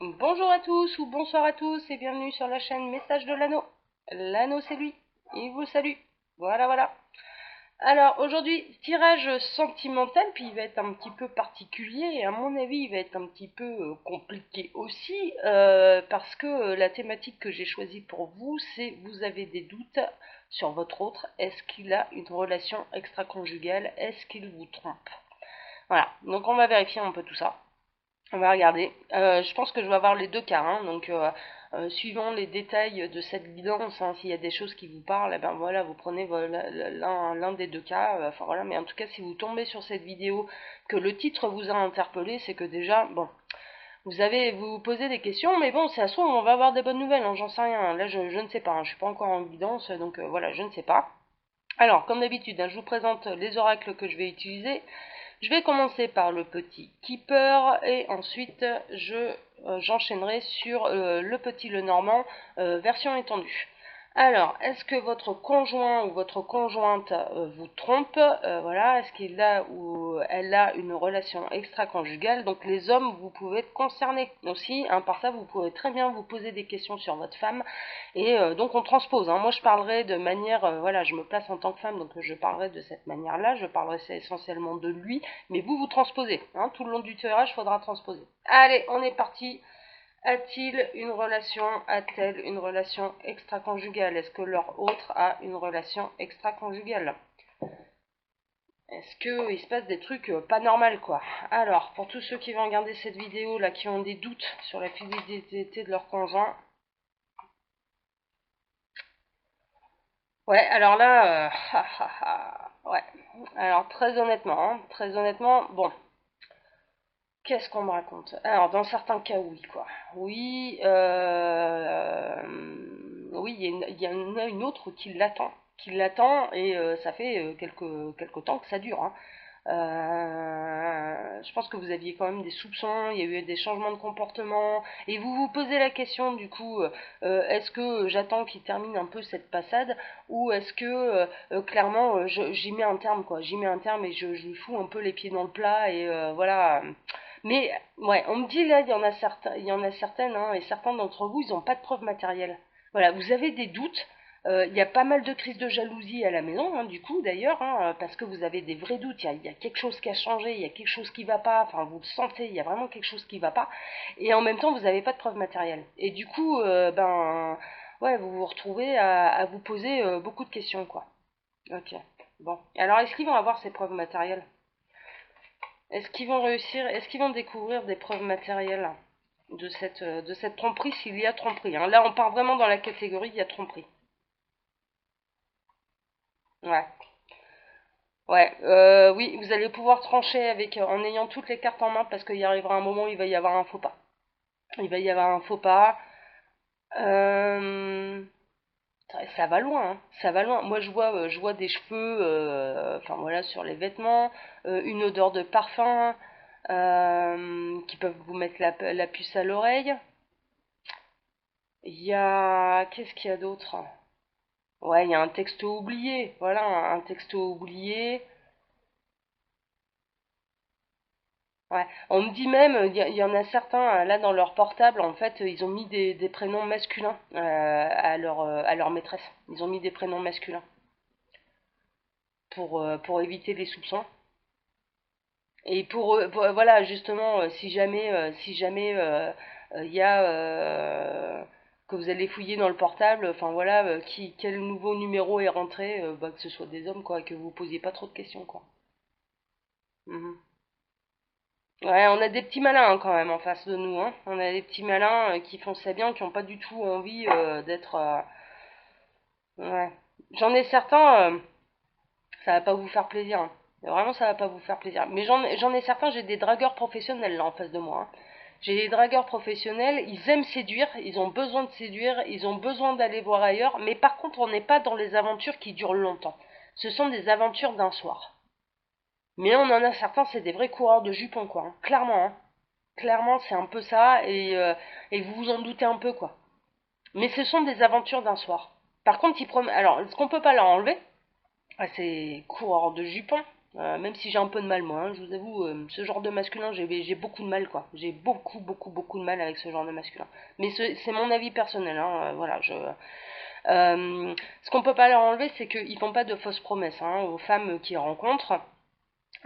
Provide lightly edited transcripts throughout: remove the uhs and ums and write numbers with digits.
Bonjour à tous ou bonsoir à tous et bienvenue sur la chaîne Message de l'Anneau. L'Anneau c'est lui, il vous salue. Voilà, voilà. Alors aujourd'hui, tirage sentimental, puis il va être un petit peu particulier et à mon avis il va être un petit peu compliqué aussi parce que la thématique que j'ai choisie pour vous c'est vous avez des doutes sur votre autre, est-ce qu'il a une relation extra-conjugale, est-ce qu'il vous trompe? Voilà, donc on va vérifier un peu tout ça. On va regarder. Je pense que je vais avoir les deux cas, hein, donc suivant les détails de cette guidance, hein, s'il y a des choses qui vous parlent, eh ben voilà, vous prenez voilà, l'un des deux cas. Enfin voilà, mais en tout cas, si vous tombez sur cette vidéo, que le titre vous a interpellé, c'est que déjà, bon, vous vous posez des questions, mais bon, c'est à soi, on va avoir des bonnes nouvelles, hein, j'en sais rien. Là, je ne sais pas, hein, je suis pas encore en guidance, donc voilà, je ne sais pas. Alors, comme d'habitude, hein, je vous présente les oracles que je vais utiliser. Je vais commencer par le petit Keeper et ensuite j'enchaînerai sur le petit Lenormand version étendue. Alors, est-ce que votre conjoint ou votre conjointe vous trompe? Voilà, est-ce qu'il a ou elle a une relation extra-conjugale? Donc les hommes, vous pouvez être concernés aussi, hein, par ça vous pouvez très bien vous poser des questions sur votre femme et donc on transpose, hein. Moi je parlerai de manière, voilà, je me place en tant que femme, donc je parlerai de cette manière-là, je parlerai essentiellement de lui, mais vous transposez, hein, tout le long du tirage, il faudra transposer. Allez, on est parti. A-t-il une relation, a-t-elle une relation extra-conjugale? Est-ce que leur autre a une relation extra-conjugale? Est-ce qu'il se passe des trucs pas normaux, quoi? Alors, pour tous ceux qui vont regarder cette vidéo, là, qui ont des doutes sur la fidélité de leur conjoint, ouais, alors là, ouais. Alors, très honnêtement, bon, qu'est-ce qu'on me raconte? Alors, dans certains cas, oui, quoi. Oui, oui, il y en a une autre qui l'attend, et ça fait quelques temps que ça dure, hein. Je pense que vous aviez quand même des soupçons, il y a eu des changements de comportement, et vous vous posez la question du coup, est-ce que j'attends qu'il termine un peu cette passade, ou est-ce que clairement j'y mets un terme, quoi, j'y mets un terme et je lui fous un peu les pieds dans le plat et voilà. Mais ouais, on me dit là, il y en a certaines, hein, et certains d'entre vous, ils n'ont pas de preuves matérielles. Voilà, vous avez des doutes. Il y a pas mal de crises de jalousie à la maison, hein, du coup, d'ailleurs, hein, parce que vous avez des vrais doutes. Il y a quelque chose qui a changé, il y a quelque chose qui va pas. Enfin, vous le sentez, il y a vraiment quelque chose qui va pas. Et en même temps, vous n'avez pas de preuves matérielles. Et du coup, ben, ouais, vous vous retrouvez à vous poser beaucoup de questions, quoi. Ok. Bon. Alors, est-ce qu'ils vont avoir ces preuves matérielles? Est-ce qu'ils vont réussir? Est-ce qu'ils vont découvrir des preuves matérielles de cette tromperie s'il y a tromperie, hein? Là, on part vraiment dans la catégorie il y a tromperie. Ouais. Ouais, oui, vous allez pouvoir trancher avec en ayant toutes les cartes en main parce qu'il y arrivera un moment où il va y avoir un faux pas. Il va y avoir un faux pas. Euh, ça va loin, hein, ça va loin. Moi, je vois des cheveux, enfin voilà, sur les vêtements, une odeur de parfum, qui peuvent vous mettre la puce à l'oreille. Il y a, qu'est-ce qu'il y a d'autre? Ouais, il y a un texto oublié. Voilà, un texto oublié. Ouais. On me dit même, il y en a certains, là dans leur portable, en fait, ils ont mis des prénoms masculins à leur maîtresse. Ils ont mis des prénoms masculins pour éviter les soupçons. Et voilà, justement, si jamais il y a que vous allez fouiller dans le portable, enfin voilà, quel nouveau numéro est rentré, bah, que ce soit des hommes, quoi, et que vous posiez pas trop de questions, quoi. Mhm. Ouais, on a des petits malins, hein, quand même en face de nous, hein. On a des petits malins qui font ça bien, qui n'ont pas du tout envie d'être. Ouais. J'en ai certains, ça va pas vous faire plaisir, hein. Vraiment, ça va pas vous faire plaisir. Mais j'en ai certains, j'ai des dragueurs professionnels là en face de moi, hein. J'ai des dragueurs professionnels, ils aiment séduire, ils ont besoin de séduire, ils ont besoin d'aller voir ailleurs, mais par contre, on n'est pas dans les aventures qui durent longtemps. Ce sont des aventures d'un soir. Mais on en a certains, c'est des vrais coureurs de jupons, quoi, hein. Clairement, hein. Clairement, c'est un peu ça, et vous vous en doutez un peu, quoi. Mais ce sont des aventures d'un soir. Par contre, ils promettent. Alors, ce qu'on peut pas leur enlever, ah, c'est coureur de jupons. Même si j'ai un peu de mal moi, hein, je vous avoue, ce genre de masculin, j'ai beaucoup de mal quoi. J'ai beaucoup de mal avec ce genre de masculin. Mais c'est mon avis personnel, hein, voilà. Ce qu'on peut pas leur enlever, c'est qu'ils font pas de fausses promesses hein, aux femmes qu'ils rencontrent.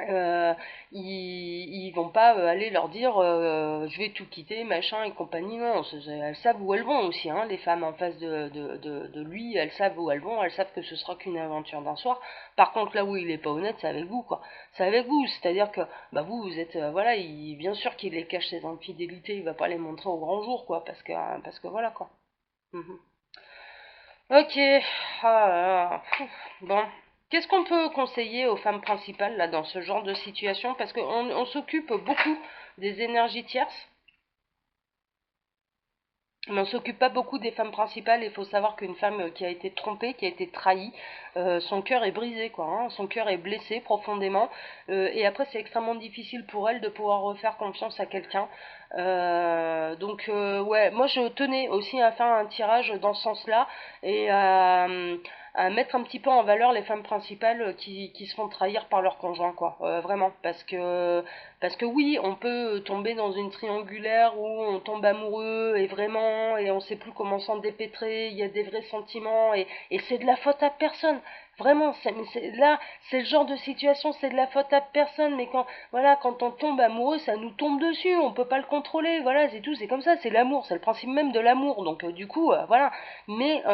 Euh, ils vont pas aller leur dire je vais tout quitter, machin et compagnie. Non, elles savent où elles vont aussi. Hein, les femmes en face de lui, elles savent où elles vont. Elles savent que ce sera qu'une aventure d'un soir. Par contre, là où il est pas honnête, c'est avec vous, quoi. C'est avec vous. C'est-à-dire que bah vous êtes voilà, bien sûr qu'il les cache ses infidélités. Il va pas les montrer au grand jour, quoi, parce que voilà, quoi. Mhm. Ok. Ah, là là. Bon. Qu'est-ce qu'on peut conseiller aux femmes principales là dans ce genre de situation? Parce qu'on s'occupe beaucoup des énergies tierces, mais on s'occupe pas beaucoup des femmes principales. Il faut savoir qu'une femme qui a été trompée, qui a été trahie, son cœur est brisé, quoi. Hein, son cœur est blessé profondément. Et après, c'est extrêmement difficile pour elle de pouvoir refaire confiance à quelqu'un. Ouais, moi je tenais aussi à faire un tirage dans ce sens-là et à mettre un petit peu en valeur les femmes principales qui se font trahir par leur conjoint, quoi. Vraiment, parce que oui, on peut tomber dans une triangulaire où on tombe amoureux et vraiment, et on sait plus comment s'en dépêtrer, il y a des vrais sentiments, et c'est de la faute à personne. Vraiment, là, c'est le genre de situation, c'est de la faute à personne, mais quand on tombe amoureux, ça nous tombe dessus, on peut pas le contrôler, voilà, c'est tout, c'est comme ça, c'est l'amour, c'est le principe même de l'amour, donc du coup, voilà. Mais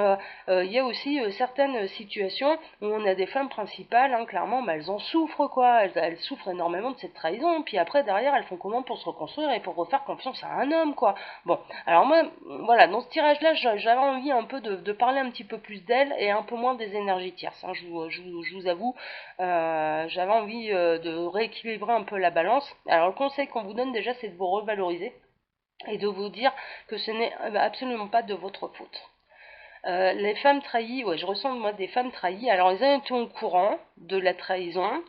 il y a aussi certaines situations où on a des femmes principales, hein, clairement, bah, elles en souffrent, quoi. Elles souffrent énormément de cette trahison. Puis après, derrière, elles font comment pour se reconstruire et pour refaire confiance à un homme, quoi. Bon, alors moi, voilà, dans ce tirage-là, j'avais envie un peu de parler un petit peu plus d'elles et un peu moins des énergies tierces. Hein, je vous avoue, j'avais envie de rééquilibrer un peu la balance. Alors le conseil qu'on vous donne déjà, c'est de vous revaloriser et de vous dire que ce n'est absolument pas de votre faute. Les femmes trahies, ouais, je ressens moi des femmes trahies. Alors ils ont été au courant de la trahison.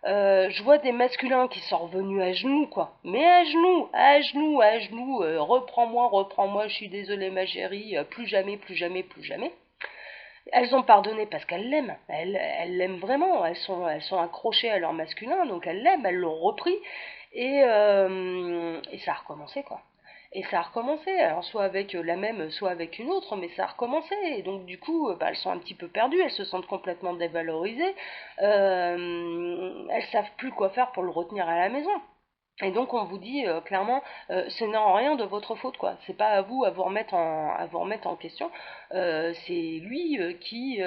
Je vois des masculins qui sont revenus à genoux, quoi. Mais à genoux, à genoux, à genoux. Reprends-moi, reprends-moi. Je suis désolée, ma chérie. Plus jamais, plus jamais, plus jamais. Elles ont pardonné parce qu'elles l'aiment. Elles l'aiment vraiment. Elles sont accrochées à leur masculin, donc elles l'aiment. Elles l'ont repris et ça a recommencé, quoi. Et ça a recommencé, alors soit avec la même, soit avec une autre, mais ça a recommencé. Et donc du coup, bah, elles sont un petit peu perdues, elles se sentent complètement dévalorisées. Elles savent plus quoi faire pour le retenir à la maison. Et donc on vous dit clairement, ce n'est en rien de votre faute, quoi. C'est pas à vous à vous remettre en question. C'est lui qui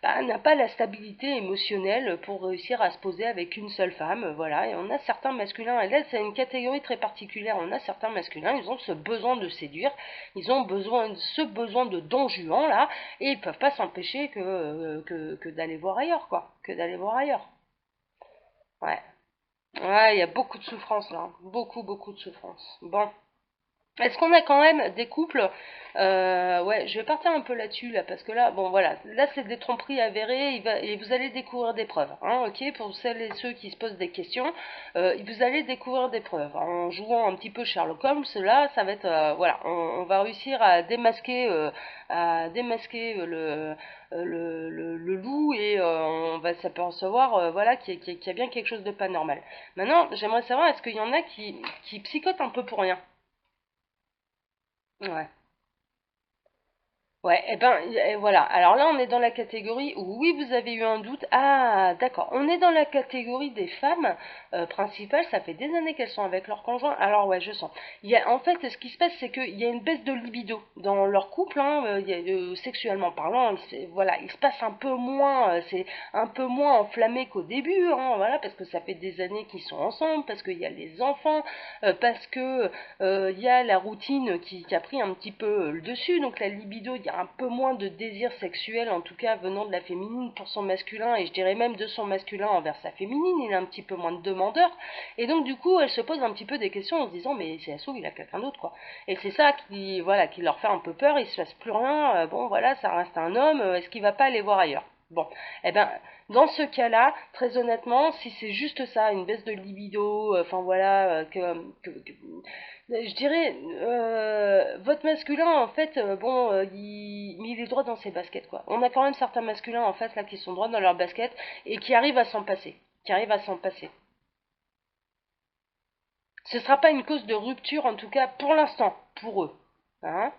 bah, n'a pas la stabilité émotionnelle pour réussir à se poser avec une seule femme, voilà. Et on a certains masculins, et là c'est une catégorie très particulière. On a certains masculins, ils ont ce besoin de séduire, ils ont ce besoin de don Juan là, et ils peuvent pas s'empêcher que d'aller voir ailleurs, quoi, que d'aller voir ailleurs. Ouais. Ouais, il y a beaucoup de souffrance là, beaucoup de souffrance. Bon, est-ce qu'on a quand même des couples ouais, je vais partir un peu là-dessus là parce que là, bon voilà, là c'est des tromperies avérées et vous allez découvrir des preuves. Hein, ok, pour celles et ceux qui se posent des questions, vous allez découvrir des preuves. En jouant un petit peu Sherlock Holmes, là, ça va être voilà, on va réussir à démasquer le loup et on va s'apercevoir voilà qu'il y a bien quelque chose de pas normal. Maintenant, j'aimerais savoir est-ce qu'il y en a qui psychotent un peu pour rien. Ouais. Ouais, et ben voilà. Alors là, on est dans la catégorie où oui, vous avez eu un doute. Ah, d'accord. On est dans la catégorie des femmes principales. Ça fait des années qu'elles sont avec leur conjoint. Alors ouais, je sens. En fait, ce qui se passe, c'est qu'il y a une baisse de libido dans leur couple. Hein, sexuellement parlant, voilà, il se passe un peu moins. C'est un peu moins enflammé qu'au début. Hein, voilà, parce que ça fait des années qu'ils sont ensemble, parce qu'il y a les enfants, parce que il y a la routine qui a pris un petit peu le dessus, donc la libido, il y a un peu moins de désir sexuel, en tout cas venant de la féminine pour son masculin, et je dirais même de son masculin envers sa féminine, il a un petit peu moins de demandeur, et donc du coup elle se pose un petit peu des questions en se disant mais c'est Assaut, il a quelqu'un d'autre quoi. Et c'est ça voilà, qui leur fait un peu peur, il se passe plus rien, bon voilà, ça reste un homme, est-ce qu'il va pas aller voir ailleurs? Bon, eh ben, dans ce cas-là, très honnêtement, si c'est juste ça, une baisse de libido, enfin voilà, je dirais, votre masculin, en fait, bon, il est droit dans ses baskets, quoi. On a quand même certains masculins en face là qui sont droits dans leurs baskets et qui arrivent à s'en passer. qui arrive à s'en passer. Ce ne sera pas une cause de rupture, en tout cas pour l'instant, pour eux. Hein.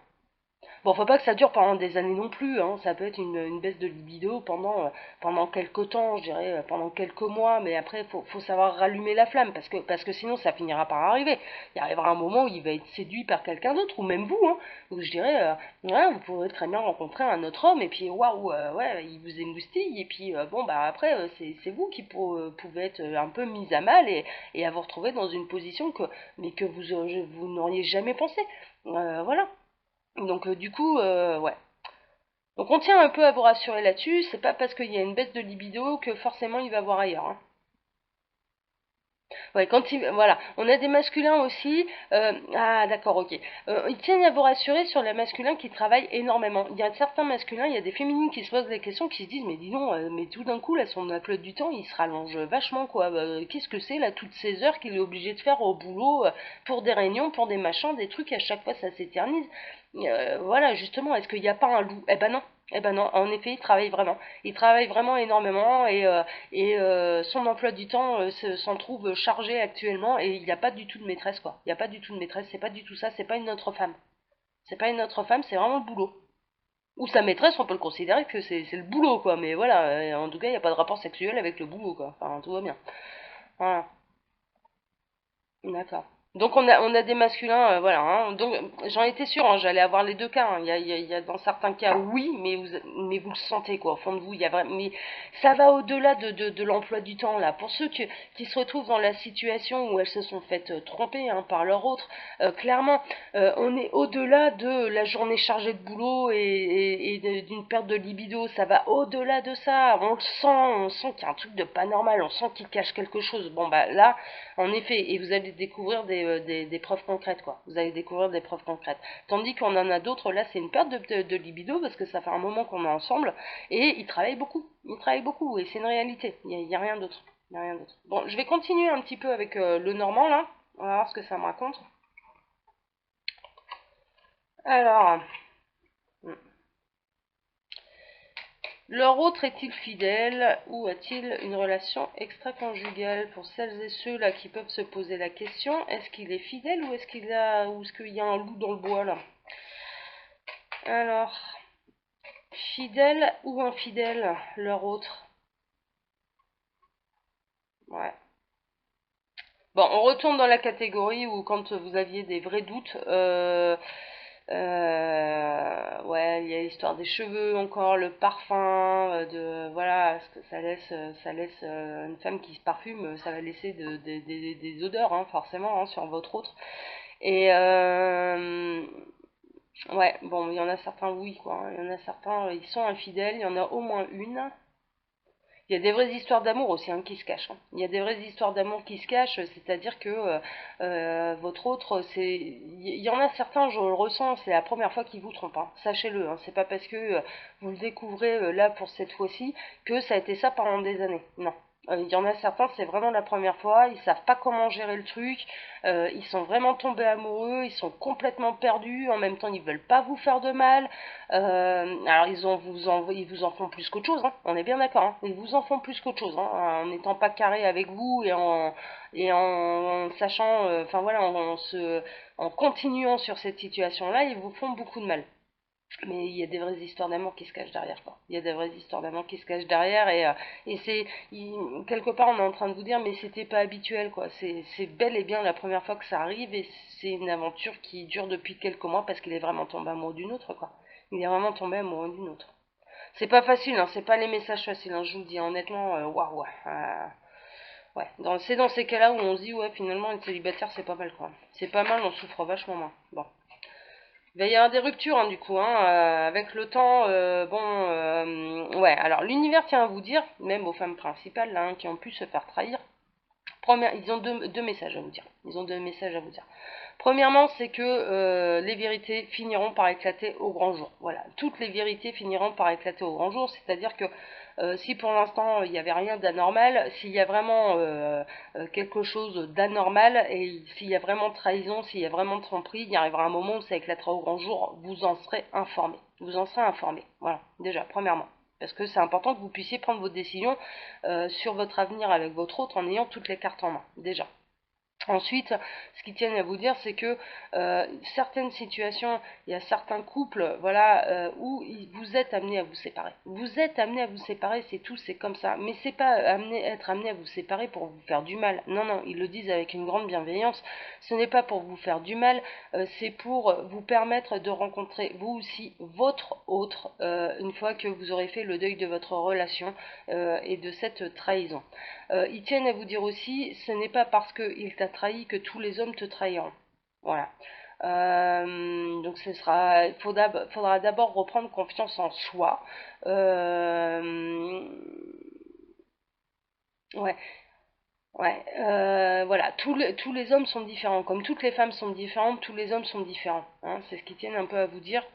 Bon, faut pas que ça dure pendant des années non plus, hein. Ça peut être une baisse de libido pendant quelques temps, je dirais, pendant quelques mois, mais après, faut savoir rallumer la flamme, parce que sinon, ça finira par arriver. Il arrivera un moment où il va être séduit par quelqu'un d'autre, ou même vous, hein, où je dirais, ouais, vous pourrez très bien rencontrer un autre homme, et puis, waouh, ouais, il vous émoustille, et puis, bon, bah après, c'est vous qui pouvez être un peu mise à mal, et à vous retrouver dans une position mais que vous n'auriez jamais pensé. Voilà. Donc du coup, ouais. Donc on tient un peu à vous rassurer là-dessus, c'est pas parce qu'il y a une baisse de libido que forcément il va voir ailleurs. Hein. Ouais, voilà, on a des masculins aussi. Ah, d'accord, ok. Ils tiennent à vous rassurer sur les masculins qui travaillent énormément. Il y a certains masculins, il y a des féminines qui se posent des questions, qui se disent, mais dis donc, mais tout d'un coup, là, son emploi du temps, il se rallonge vachement, quoi. Qu'est-ce que c'est, là, toutes ces heures qu'il est obligé de faire au boulot, pour des réunions, pour des machins, des trucs, à chaque fois, ça s'éternise. Voilà, justement, est-ce qu'il n'y a pas un loup? Eh ben non. Eh ben non, en effet, il travaille vraiment. Il travaille vraiment énormément et son emploi du temps s'en trouve chargé actuellement et il n'y a pas du tout de maîtresse quoi. Il n'y a pas du tout de maîtresse, c'est pas du tout ça, c'est pas une autre femme. C'est pas une autre femme, c'est vraiment le boulot. Ou sa maîtresse, on peut le considérer que c'est le boulot quoi, mais voilà, en tout cas, il n'y a pas de rapport sexuel avec le boulot quoi. Enfin, tout va bien. Voilà. D'accord. Donc on a des masculins, voilà. Hein. Donc j'en étais sûre, hein, j'allais avoir les deux cas. Hein. Il y a dans certains cas oui, mais vous le sentez quoi, au fond de vous. Il y a vraiment, mais ça va au-delà de l'emploi du temps là. Pour ceux qui se retrouvent dans la situation où elles se sont faites tromper hein, par leur autre, clairement, on est au-delà de la journée chargée de boulot et d'une perte de libido. Ça va au-delà de ça. On sent qu'il y a un truc de pas normal. On sent qu'il cache quelque chose. Bon bah là. En effet, et vous allez découvrir des preuves concrètes, quoi. Vous allez découvrir des preuves concrètes. Tandis qu'on en a d'autres, là, c'est une perte de libido, parce que ça fait un moment qu'on est ensemble, et ils travaillent beaucoup. Ils travaillent beaucoup, et c'est une réalité. Il y a rien d'autre. Il y a rien d'autre. Bon, je vais continuer un petit peu avec le normand, là. On va voir ce que ça me raconte. Alors, leur autre est-il fidèle ou a-t-il une relation extra-conjugale? Pour celles et ceux là qui peuvent se poser la question, est-ce qu'il est fidèle ou est-ce qu'il y a un loup dans le bois là? Alors, fidèle ou infidèle, leur autre? Ouais. Bon, on retourne dans la catégorie où quand vous aviez des vrais doutes, ouais, il y a l'histoire des cheveux encore, le parfum, voilà, parce que ça laisse une femme qui se parfume, ça va laisser des odeurs, hein, forcément, hein, sur votre autre. Et ouais, bon, il y en a certains oui, quoi. Hein. Il y en a certains, ils sont infidèles, il y en a au moins une. Il y a des vraies histoires d'amour aussi hein, qui se cachent. Hein. Il y a des vraies histoires d'amour qui se cachent, c'est-à-dire que votre autre, il y en a certains, je le ressens, c'est la première fois qu'ils vous trompent. Hein. Sachez-le, hein. C'est pas parce que vous le découvrez là pour cette fois-ci que ça a été ça pendant des années. Non. Il y en a certains, c'est vraiment la première fois, ils savent pas comment gérer le truc, ils sont vraiment tombés amoureux, ils sont complètement perdus, en même temps ils veulent pas vous faire de mal, alors ils vous en font plus qu'autre chose, hein, on est bien d'accord, hein, ils vous en font plus qu'autre chose, hein, en n'étant pas carré avec vous et en sachant, enfin voilà, en continuant sur cette situation-là, ils vous font beaucoup de mal. Mais il y a des vraies histoires d'amour qui se cachent derrière, quoi. Il y a des vraies histoires d'amour qui se cachent derrière et quelque part on est en train de vous dire mais c'était pas habituel, quoi. C'est bel et bien la première fois que ça arrive et c'est une aventure qui dure depuis quelques mois parce qu'il est vraiment tombé amoureux d'une autre, quoi. Il est vraiment tombé amoureux d'une autre. C'est pas facile, hein, c'est pas les messages faciles, hein, je vous le dis honnêtement, waouh, ouais. C'est dans ces cas-là où on se dit ouais finalement être célibataire c'est pas mal, quoi. C'est pas mal, on souffre vachement moins. Bon. Il va y avoir des ruptures hein, du coup, hein, avec le temps. Bon, ouais. Alors l'univers tient à vous dire, même aux femmes principales là, hein, qui ont pu se faire trahir. Ils ont deux messages à vous dire. Ils ont deux messages à vous dire. Premièrement, c'est que les vérités finiront par éclater au grand jour. Voilà, toutes les vérités finiront par éclater au grand jour, c'est-à-dire que si pour l'instant il n'y avait rien d'anormal, s'il y a vraiment quelque chose d'anormal et s'il y a vraiment trahison, s'il y a vraiment tromperie, il y arrivera un moment où ça éclatera au grand jour, vous en serez informé. Vous en serez informé. Voilà, déjà, premièrement. Parce que c'est important que vous puissiez prendre vos décisions sur votre avenir avec votre autre en ayant toutes les cartes en main, déjà. Ensuite, ce qu'ils tiennent à vous dire, c'est que certaines situations, il y a certains couples, voilà, où vous êtes amené à vous séparer. Vous êtes amené à vous séparer, c'est tout, c'est comme ça. Mais c'est pas être amené à vous séparer pour vous faire du mal. Non, non, ils le disent avec une grande bienveillance. Ce n'est pas pour vous faire du mal, c'est pour vous permettre de rencontrer vous aussi votre autre une fois que vous aurez fait le deuil de votre relation et de cette trahison. Ils tiennent à vous dire aussi, ce n'est pas parce qu'il t'a trahi que tous les hommes te trahiront. Voilà. Donc il faudra d'abord reprendre confiance en soi. Ouais, ouais. Voilà. Tous les hommes sont différents. Comme toutes les femmes sont différentes, tous les hommes sont différents. Hein. C'est ce qu'ils tiennent un peu à vous dire.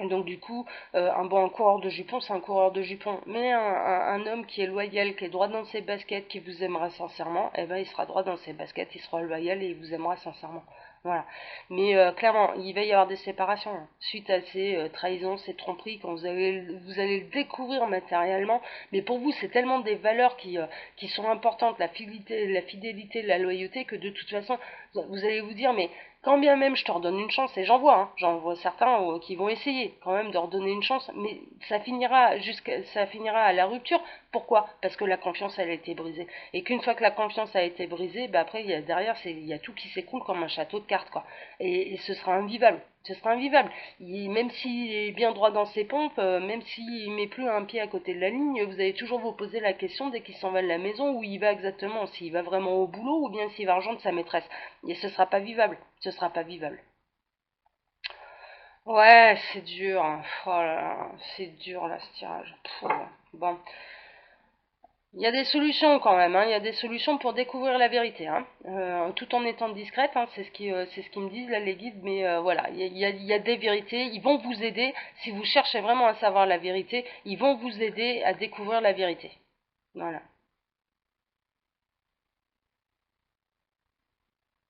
Et donc du coup, un coureur de jupons, c'est un coureur de jupons. Mais un homme qui est loyal, qui est droit dans ses baskets, qui vous aimera sincèrement, eh ben il sera droit dans ses baskets, il sera loyal et il vous aimera sincèrement. Voilà. Mais clairement, il va y avoir des séparations hein, suite à ces trahisons, ces tromperies, quand vous allez le découvrir matériellement. Mais pour vous, c'est tellement des valeurs qui sont importantes, la fidélité, la loyauté, que de toute façon, vous allez vous dire, mais quand bien même je te redonne une chance, et j'en vois certains qui vont essayer quand même de redonner une chance, mais ça finira à la rupture. Pourquoi? Parce que la confiance elle a été brisée. Et qu'une fois que la confiance a été brisée, bah après derrière il y a tout qui s'écoule comme un château de cartes quoi. Et ce sera invivable. Ce sera invivable. Même s'il est bien droit dans ses pompes, même s'il met plus un pied à côté de la ligne, vous allez toujours vous poser la question dès qu'il s'en va de la maison où il va exactement, s'il va vraiment au boulot ou bien s'il va rejoindre sa maîtresse. Et ce sera pas vivable. Ce sera pas vivable. Ouais, c'est dur. Hein. Oh là là, c'est dur là ce tirage. Pff, bon, il y a des solutions quand même. Hein. Il y a des solutions pour découvrir la vérité, hein. Tout en étant discrète. Hein. C'est ce qu'ils me disent là les guides. Mais voilà, il y a des vérités. Ils vont vous aider. Si vous cherchez vraiment à savoir la vérité, ils vont vous aider à découvrir la vérité. Voilà.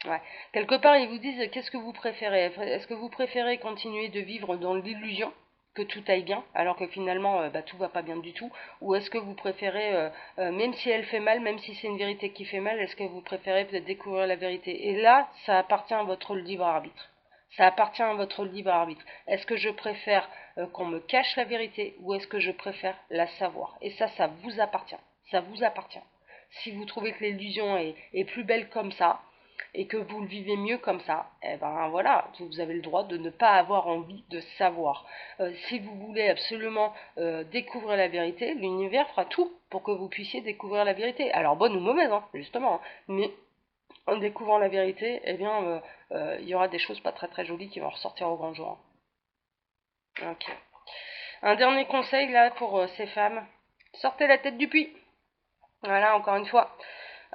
Ouais. Quelque part, ils vous disent qu'est-ce que vous préférez? Est-ce que vous préférez continuer de vivre dans l'illusion que tout aille bien, alors que finalement bah, tout va pas bien du tout? Ou est-ce que vous préférez, même si elle fait mal, même si c'est une vérité qui fait mal, est-ce que vous préférez peut-être découvrir la vérité? Et là, ça appartient à votre libre arbitre. Ça appartient à votre libre arbitre. Est-ce que je préfère qu'on me cache la vérité ou est-ce que je préfère la savoir? Et ça vous appartient. Ça vous appartient. Si vous trouvez que l'illusion est plus belle comme ça, et que vous le vivez mieux comme ça, eh ben voilà, vous avez le droit de ne pas avoir envie de savoir. Si vous voulez absolument découvrir la vérité, l'univers fera tout pour que vous puissiez découvrir la vérité. Alors bonne ou mauvaise, hein, justement, hein, mais en découvrant la vérité, eh bien, il y aura des choses pas très très jolies qui vont ressortir au grand jour. Hein. Ok. Un dernier conseil là pour ces femmes, sortez la tête du puits. Voilà, encore une fois.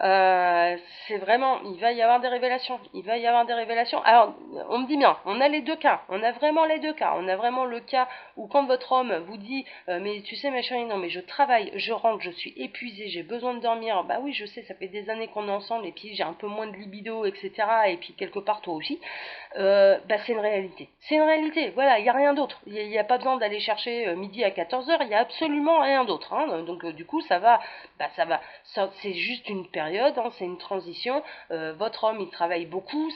C'est vraiment, il va y avoir des révélations. Il va y avoir des révélations. Alors, on me dit bien, on a les deux cas. On a vraiment les deux cas. On a vraiment le cas où quand votre homme vous dit, mais tu sais ma chérie, non mais je travaille, je rentre, je suis épuisée, j'ai besoin de dormir. Bah oui, je sais, ça fait des années qu'on est ensemble et puis j'ai un peu moins de libido, etc. Et puis quelque part toi aussi. Bah c'est une réalité. C'est une réalité, voilà, il n'y a rien d'autre. Il n'y a pas besoin d'aller chercher midi à 14 heures, il n'y a absolument rien d'autre. Hein. Donc du coup, c'est juste une période, hein, c'est une transition. Votre homme, il travaille beaucoup,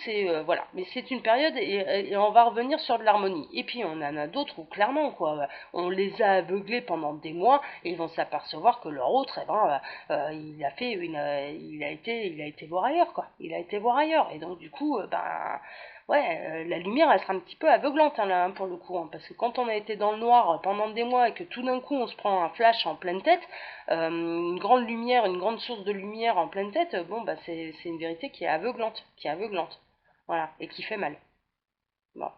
voilà. Mais c'est une période et on va revenir sur de l'harmonie. Et puis on en a d'autres où clairement, quoi, on les a aveuglés pendant des mois et ils vont s'apercevoir que leur autre, eh ben, il a été voir ailleurs, quoi. Il a été voir ailleurs. Et donc du coup, ben ouais, la lumière, elle sera un petit peu aveuglante hein, là, hein, pour le coup, hein, parce que quand on a été dans le noir pendant des mois et que tout d'un coup on se prend un flash en pleine tête, une grande lumière, une grande source de lumière en pleine tête, bon bah c'est une vérité qui est aveuglante, voilà, et qui fait mal. Bon.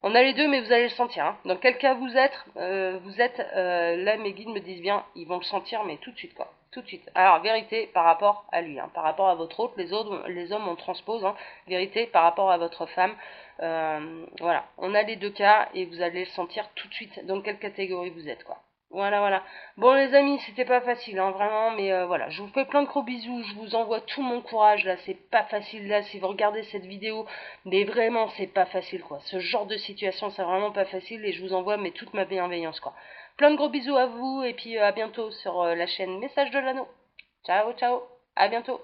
On a les deux, mais vous allez le sentir. Hein. Dans quel cas là mes guides me disent bien, ils vont le sentir, mais tout de suite quoi. Tout de suite. Alors, vérité par rapport à lui, hein, par rapport à votre autre, les hommes on transpose, hein, vérité par rapport à votre femme. Voilà, on a les deux cas et vous allez le sentir tout de suite dans quelle catégorie vous êtes quoi. Voilà, voilà. Bon les amis, c'était pas facile, hein, vraiment, mais voilà, je vous fais plein de gros bisous, je vous envoie tout mon courage, là, c'est pas facile, là, si vous regardez cette vidéo, mais vraiment, c'est pas facile, quoi. Ce genre de situation, c'est vraiment pas facile, et je vous envoie, mais toute ma bienveillance, quoi. Plein de gros bisous à vous et puis à bientôt sur la chaîne Message de l'Anneau. Ciao, ciao, à bientôt.